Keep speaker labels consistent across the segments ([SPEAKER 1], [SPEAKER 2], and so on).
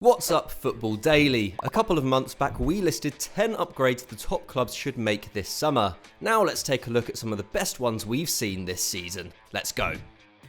[SPEAKER 1] What's up, Football Daily? A couple of months back we listed 10 upgrades the top clubs should make this summer. Now let's take a look at some of the best ones we've seen this season. Let's go.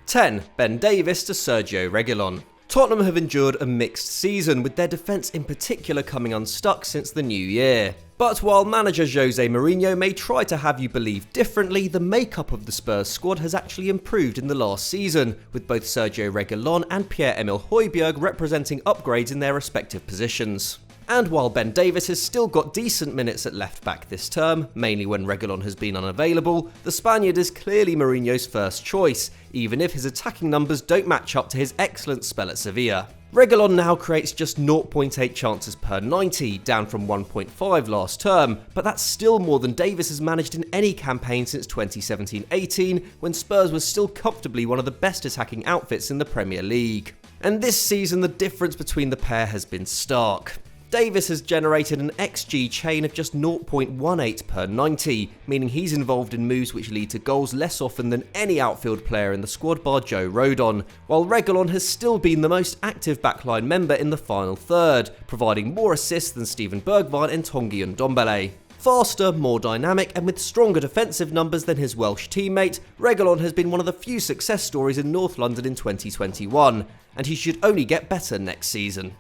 [SPEAKER 1] 10. Ben Davies to Sergio Reguilon. Tottenham have endured a mixed season, with their defence in particular coming unstuck since the new year. But while manager José Mourinho may try to have you believe differently, the makeup of the Spurs squad has actually improved in the last season, with both Sergio Reguilon and Pierre-Emile Højbjerg representing upgrades in their respective positions. And while Ben Davies has still got decent minutes at left back this term, mainly when Reguilón has been unavailable, the Spaniard is clearly Mourinho's first choice, even if his attacking numbers don't match up to his excellent spell at Sevilla. Reguilón now creates just 0.8 chances per 90, down from 1.5 last term, but that's still more than Davies has managed in any campaign since 2017-18, when Spurs was still comfortably one of the best attacking outfits in the Premier League. And this season the difference between the pair has been stark. Davies has generated an XG chain of just 0.18 per 90, meaning he's involved in moves which lead to goals less often than any outfield player in the squad bar Joelinton, while Reguilón has still been the most active backline member in the final third, providing more assists than Steven Bergwijn and Tanguy Ndombele. Faster, more dynamic, and with stronger defensive numbers than his Welsh teammate, Reguilón has been one of the few success stories in North London in 2021, and he should only get better next season.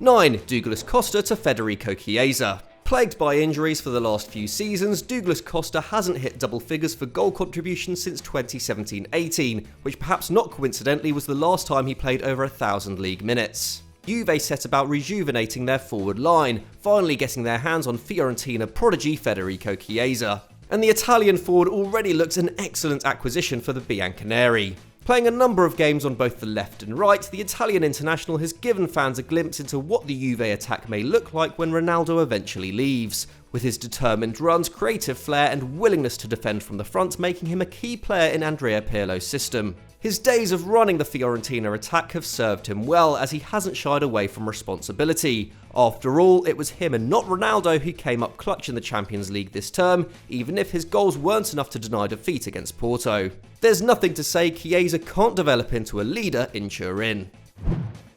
[SPEAKER 1] 9. Douglas Costa to Federico Chiesa. Plagued by injuries for the last few seasons, Douglas Costa hasn't hit double figures for goal contributions since 2017-18, which perhaps not coincidentally was the last time he played over 1,000 league minutes. Juve set about rejuvenating their forward line, finally getting their hands on Fiorentina prodigy Federico Chiesa. And the Italian forward already looks an excellent acquisition for the Bianconeri. Playing a number of games on both the left and right, the Italian international has given fans a glimpse into what the Juve attack may look like when Ronaldo eventually leaves, with his determined runs, creative flair and willingness to defend from the front making him a key player in Andrea Pirlo's system. His days of running the Fiorentina attack have served him well, as he hasn't shied away from responsibility. After all, it was him and not Ronaldo who came up clutch in the Champions League this term, even if his goals weren't enough to deny defeat against Porto. There's nothing to say Chiesa can't develop into a leader in Turin.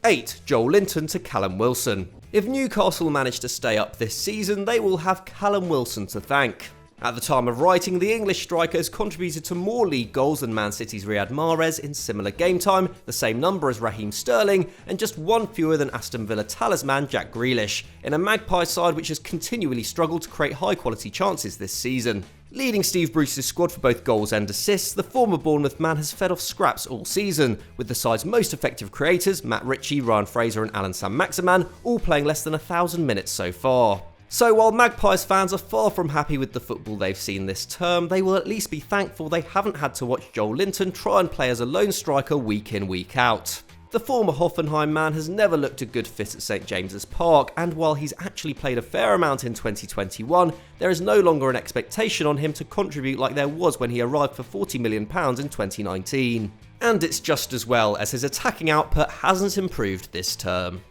[SPEAKER 1] 8. Joelinton to Callum Wilson. If Newcastle manage to stay up this season, they will have Callum Wilson to thank. At the time of writing, the English striker has contributed to more league goals than Man City's Riyad Mahrez in similar game time, the same number as Raheem Sterling, and just one fewer than Aston Villa talisman Jack Grealish, in a Magpie side which has continually struggled to create high-quality chances this season. Leading Steve Bruce's squad for both goals and assists, the former Bournemouth man has fed off scraps all season, with the side's most effective creators, Matt Ritchie, Ryan Fraser and Alan Saint-Maximin, all playing less than 1,000 minutes so far. So while Magpies fans are far from happy with the football they've seen this term, they will at least be thankful they haven't had to watch Joelinton try and play as a lone striker week in, week out. The former Hoffenheim man has never looked a good fit at St James's Park, and while he's actually played a fair amount in 2021, there is no longer an expectation on him to contribute like there was when he arrived for £40 million in 2019. And it's just as well, as his attacking output hasn't improved this term.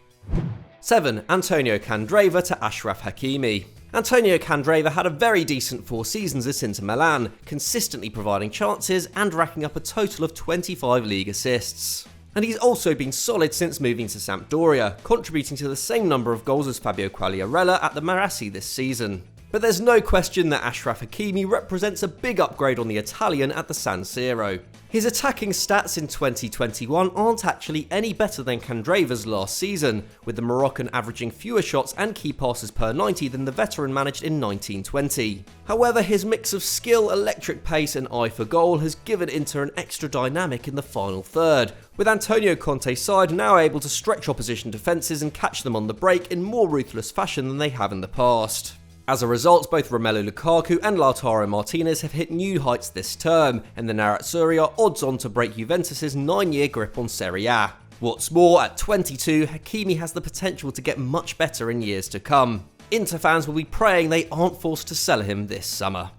[SPEAKER 1] 7. Antonio Candreva to Achraf Hakimi. Antonio Candreva had a very decent 4 seasons at Inter Milan, consistently providing chances and racking up a total of 25 league assists. And he's also been solid since moving to Sampdoria, contributing to the same number of goals as Fabio Quagliarella at the Marassi this season. But there's no question that Achraf Hakimi represents a big upgrade on the Italian at the San Siro. His attacking stats in 2021 aren't actually any better than Candreva's last season, with the Moroccan averaging fewer shots and key passes per 90 than the veteran managed in 1920. However, his mix of skill, electric pace and eye for goal has given Inter an extra dynamic in the final third, with Antonio Conte's side now able to stretch opposition defences and catch them on the break in more ruthless fashion than they have in the past. As a result, both Romelu Lukaku and Lautaro Martinez have hit new heights this term, and the Nerazzurri are odds on to break Juventus' 9-year grip on Serie A. What's more, at 22, Hakimi has the potential to get much better in years to come. Inter fans will be praying they aren't forced to sell him this summer.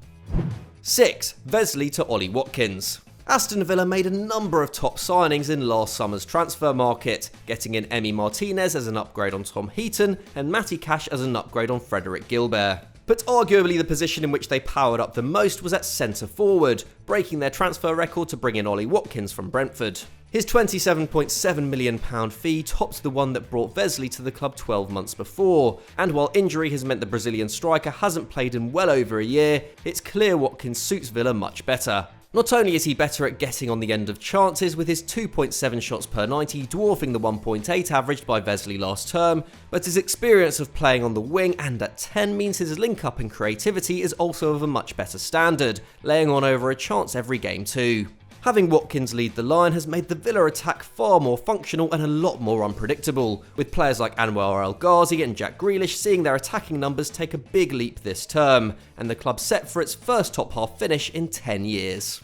[SPEAKER 1] 6. Wesley to Ollie Watkins. Aston Villa made a number of top signings in last summer's transfer market, getting in Emi Martinez as an upgrade on Tom Heaton and Matty Cash as an upgrade on Frederick Gilbert. But arguably the position in which they powered up the most was at centre forward, breaking their transfer record to bring in Ollie Watkins from Brentford. His £27.7 million fee tops the one that brought Wesley to the club 12 months before, and while injury has meant the Brazilian striker hasn't played in well over a year, it's clear Watkins suits Villa much better. Not only is he better at getting on the end of chances with his 2.7 shots per 90 dwarfing the 1.8 averaged by Wesley last term, but his experience of playing on the wing and at 10 means his link-up and creativity is also of a much better standard, laying on over a chance every game too. Having Watkins lead the line has made the Villa attack far more functional and a lot more unpredictable, with players like Anwar El Ghazi and Jack Grealish seeing their attacking numbers take a big leap this term, and the club set for its first top half finish in 10 years.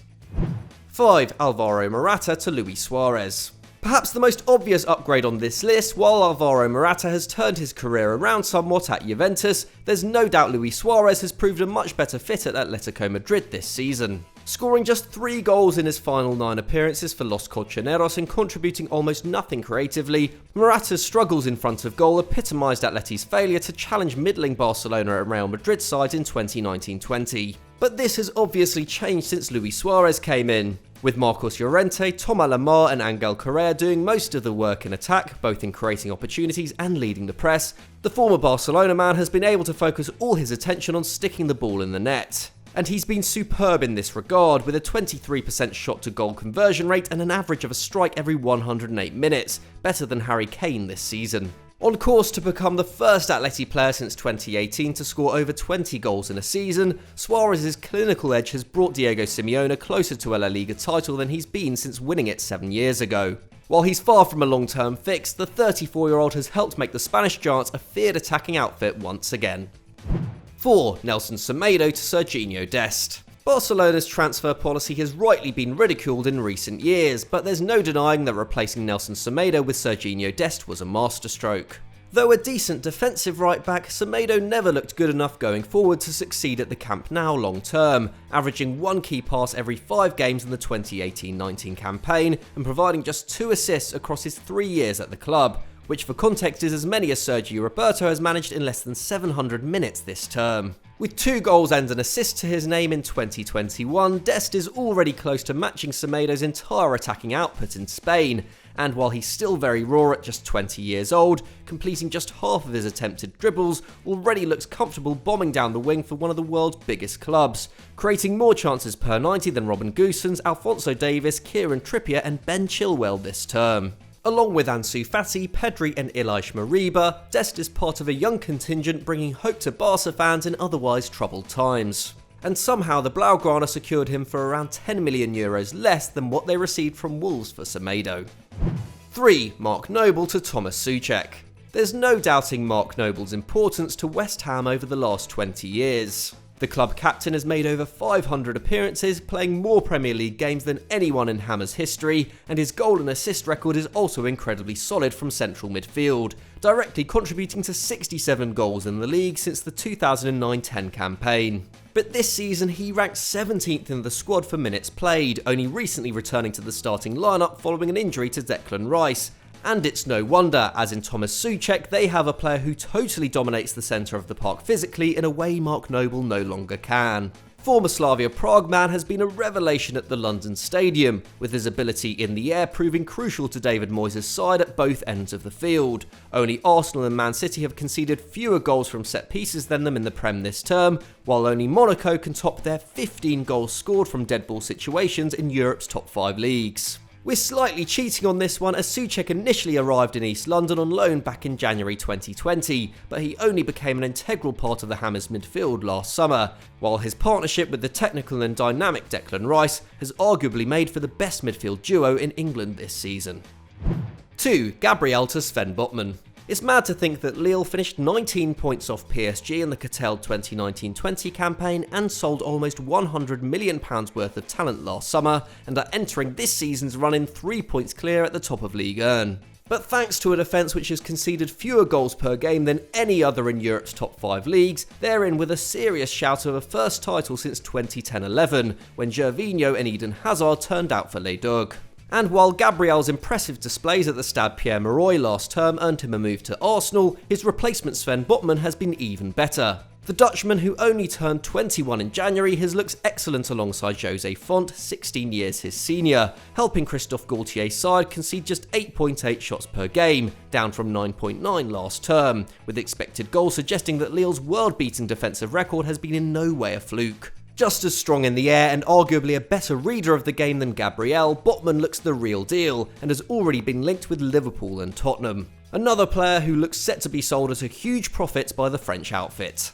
[SPEAKER 1] 5. Alvaro Morata to Luis Suarez. Perhaps the most obvious upgrade on this list, while Alvaro Morata has turned his career around somewhat at Juventus, there's no doubt Luis Suarez has proved a much better fit at Atletico Madrid this season. Scoring just 3 goals in his final 9 appearances for Los Colchoneros and contributing almost nothing creatively, Morata's struggles in front of goal epitomised Atleti's failure to challenge middling Barcelona and Real Madrid sides in 2019-20. But this has obviously changed since Luis Suarez came in, with Marcos Llorente, Thomas Lemar and Angel Correa doing most of the work in attack, both in creating opportunities and leading the press. The former Barcelona man has been able to focus all his attention on sticking the ball in the net. And he's been superb in this regard, with a 23% shot to goal conversion rate and an average of a strike every 108 minutes, better than Harry Kane this season. On course to become the first Atleti player since 2018 to score over 20 goals in a season, Suarez's clinical edge has brought Diego Simeone closer to a La Liga title than he's been since winning it 7 years ago. While he's far from a long-term fix, the 34-year-old has helped make the Spanish Giants a feared attacking outfit once again. 4. Nelson Semedo to Sergio Dest. Barcelona's transfer policy has rightly been ridiculed in recent years, but there's no denying that replacing Nelson Semedo with Sergio Dest was a masterstroke. Though a decent defensive right-back, Semedo never looked good enough going forward to succeed at the Camp Nou long-term, averaging 1 key pass every 5 games in the 2018-19 campaign and providing just 2 assists across his 3 years at the club, which for context is as many as Sergio Roberto has managed in less than 700 minutes this term. With 2 goals and an assist to his name in 2021, Dest is already close to matching Semedo's entire attacking output in Spain, and while he's still very raw at just 20 years old, completing just half of his attempted dribbles, already looks comfortable bombing down the wing for one of the world's biggest clubs, creating more chances per 90 than Robin Gosens, Alphonso Davies, Kieran Trippier and Ben Chilwell this term. Along with Ansu Fati, Pedri and Ilaix Moriba, Dest is part of a young contingent bringing hope to Barca fans in otherwise troubled times. And somehow the Blaugrana secured him for around €10 million less than what they received from Wolves for Semedo. 3. Mark Noble to Tomáš Souček. There's no doubting Mark Noble's importance to West Ham over the last 20 years. The club captain has made over 500 appearances, playing more Premier League games than anyone in Hammer's history, and his goal and assist record is also incredibly solid from central midfield, directly contributing to 67 goals in the league since the 2009-10 campaign. But this season he ranked 17th in the squad for minutes played, only recently returning to the starting lineup following an injury to Declan Rice. And it's no wonder, as in Tomáš Souček, they have a player who totally dominates the centre of the park physically in a way Mark Noble no longer can. Former Slavia Prague man has been a revelation at the London Stadium, with his ability in the air proving crucial to David Moyes' side at both ends of the field. Only Arsenal and Man City have conceded fewer goals from set pieces than them in the Prem this term, while only Monaco can top their 15 goals scored from dead ball situations in Europe's top 5 leagues. We're slightly cheating on this one as Souček initially arrived in East London on loan back in January 2020, but he only became an integral part of the Hammers midfield last summer, while his partnership with the technical and dynamic Declan Rice has arguably made for the best midfield duo in England this season. 2. Gabriel to Sven Botman. It's mad to think that Lille finished 19 points off PSG in the curtailed 2019-20 campaign and sold almost £100 million worth of talent last summer and are entering this season's run in 3 points clear at the top of Ligue 1. But thanks to a defence which has conceded fewer goals per game than any other in Europe's top 5 leagues, they're in with a serious shout of a first title since 2010-11, when Gervinho and Eden Hazard turned out for Les Dogs. And while Gabriel's impressive displays at the Stade Pierre-Mauroy last term earned him a move to Arsenal, his replacement Sven Botman has been even better. The Dutchman, who only turned 21 in January, has looked excellent alongside Jose Font, 16 years his senior, helping Christophe Galtier's side concede just 8.8 shots per game, down from 9.9 last term, with expected goals suggesting that Lille's world-beating defensive record has been in no way a fluke. Just as strong in the air and arguably a better reader of the game than Gabriel, Botman looks the real deal and has already been linked with Liverpool and Tottenham. Another player who looks set to be sold at a huge profit by the French outfit.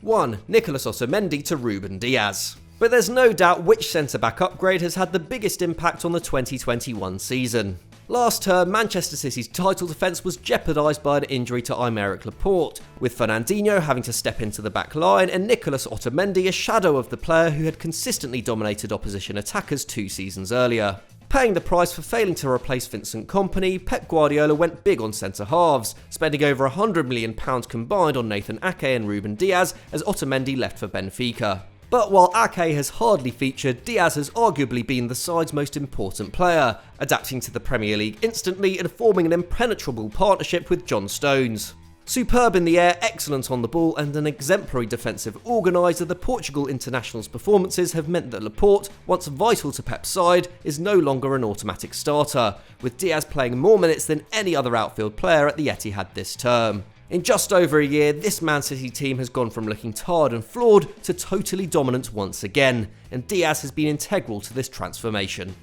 [SPEAKER 1] 1. Nicolas Otamendi to Rúben Dias. But there's no doubt which centre-back upgrade has had the biggest impact on the 2021 season. Last term, Manchester City's title defence was jeopardised by an injury to Aymeric Laporte, with Fernandinho having to step into the back line and Nicolas Otamendi a shadow of the player who had consistently dominated opposition attackers 2 seasons earlier. Paying the price for failing to replace Vincent Kompany, Pep Guardiola went big on centre-halves, spending over £100 million combined on Nathan Ake and Rúben Dias as Otamendi left for Benfica. But while Ake has hardly featured, Dias has arguably been the side's most important player, adapting to the Premier League instantly and forming an impenetrable partnership with John Stones. Superb in the air, excellent on the ball and an exemplary defensive organiser, the Portugal international's performances have meant that Laporte, once vital to Pep's side, is no longer an automatic starter, with Dias playing more minutes than any other outfield player at the Etihad this term. In just over a year, this Man City team has gone from looking tired and flawed to totally dominant once again, and Dias has been integral to this transformation.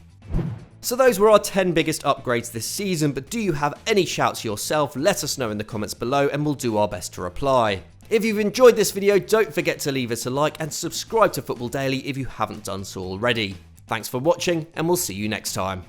[SPEAKER 1] So those were our 10 biggest upgrades this season, but do you have any shouts yourself? Let us know in the comments below and we'll do our best to reply. If you've enjoyed this video, don't forget to leave us a like and subscribe to Football Daily if you haven't done so already. Thanks for watching and we'll see you next time.